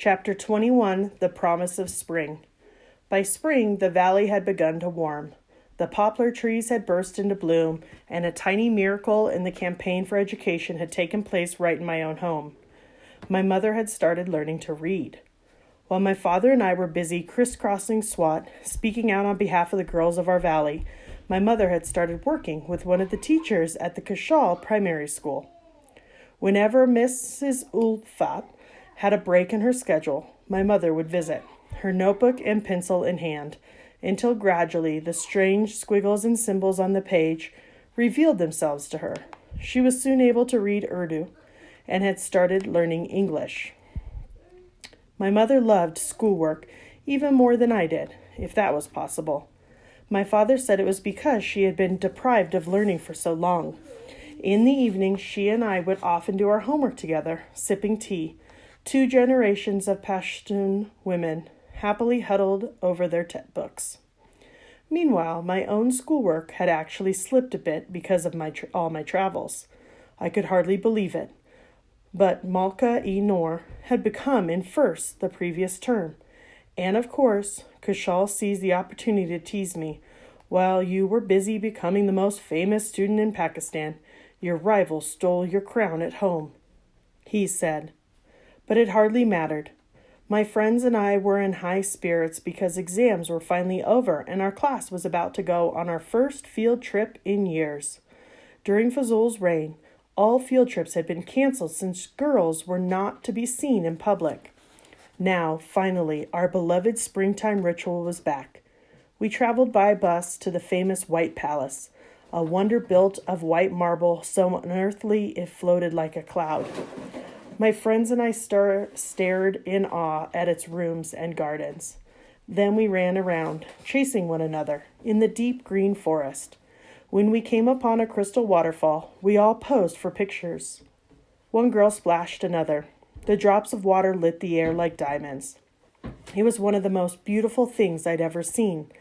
Chapter 21, The Promise of Spring. By spring, the valley had begun to warm. The poplar trees had burst into bloom, and a tiny miracle in the campaign for education had taken place right in my own home. My mother had started learning to read. While my father and I were busy crisscrossing SWAT, speaking out on behalf of the girls of our valley, my mother had started working with one of the teachers at the Kashal Primary School. Whenever Mrs. Ulfat had a break in her schedule, my mother would visit, her notebook and pencil in hand, until gradually the strange squiggles and symbols on the page revealed themselves to her. She was soon able to read Urdu and had started learning English. My mother loved schoolwork even more than I did, if that was possible. My father said it was because she had been deprived of learning for so long. In the evening, she and I would often do our homework together, sipping tea, 2 generations of Pashtun women happily huddled over their textbooks. Meanwhile, my own schoolwork had actually slipped a bit because of all my travels. I could hardly believe it. But Malka-e-Noor had become in first the previous term. And of course, Kushal seized the opportunity to tease me. While you were busy becoming the most famous student in Pakistan, your rival stole your crown at home, he said. But it hardly mattered. My friends and I were in high spirits because exams were finally over and our class was about to go on our first field trip in years. During Fazul's reign, all field trips had been canceled since girls were not to be seen in public. Now, finally, our beloved springtime ritual was back. We traveled by bus to the famous White Palace, a wonder built of white marble so unearthly it floated like a cloud. My friends and I stared in awe at its rooms and gardens. Then we ran around, chasing one another, in the deep green forest. When we came upon a crystal waterfall, we all posed for pictures. One girl splashed another. The drops of water lit the air like diamonds. It was one of the most beautiful things I'd ever seen,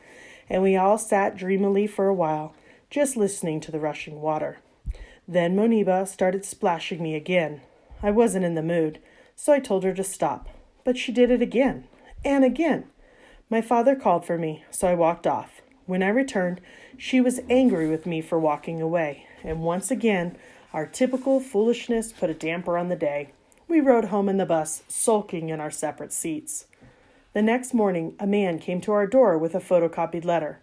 and we all sat dreamily for a while, just listening to the rushing water. Then Moniba started splashing me again. I wasn't in the mood, so I told her to stop, but she did it again, and again. My father called for me, so I walked off. When I returned, she was angry with me for walking away, and once again, our typical foolishness put a damper on the day. We rode home in the bus, sulking in our separate seats. The next morning, a man came to our door with a photocopied letter.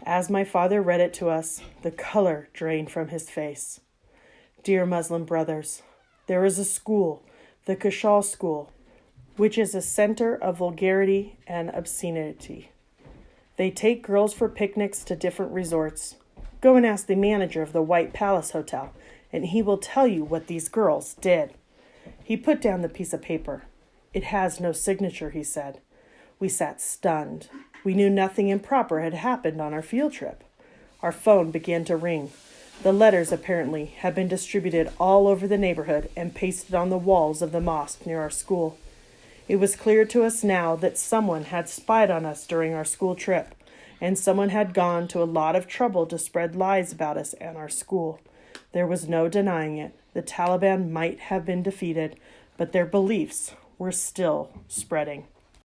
As my father read it to us, the color drained from his face. Dear Muslim brothers, there is a school, the Kushal School, which is a center of vulgarity and obscenity. They take girls for picnics to different resorts. Go and ask the manager of the White Palace Hotel, and he will tell you what these girls did. He put down the piece of paper. It has no signature, he said. We sat stunned. We knew nothing improper had happened on our field trip. Our phone began to ring. The letters, apparently, had been distributed all over the neighborhood and pasted on the walls of the mosque near our school. It was clear to us now that someone had spied on us during our school trip, and someone had gone to a lot of trouble to spread lies about us and our school. There was no denying it. The Taliban might have been defeated, but their beliefs were still spreading.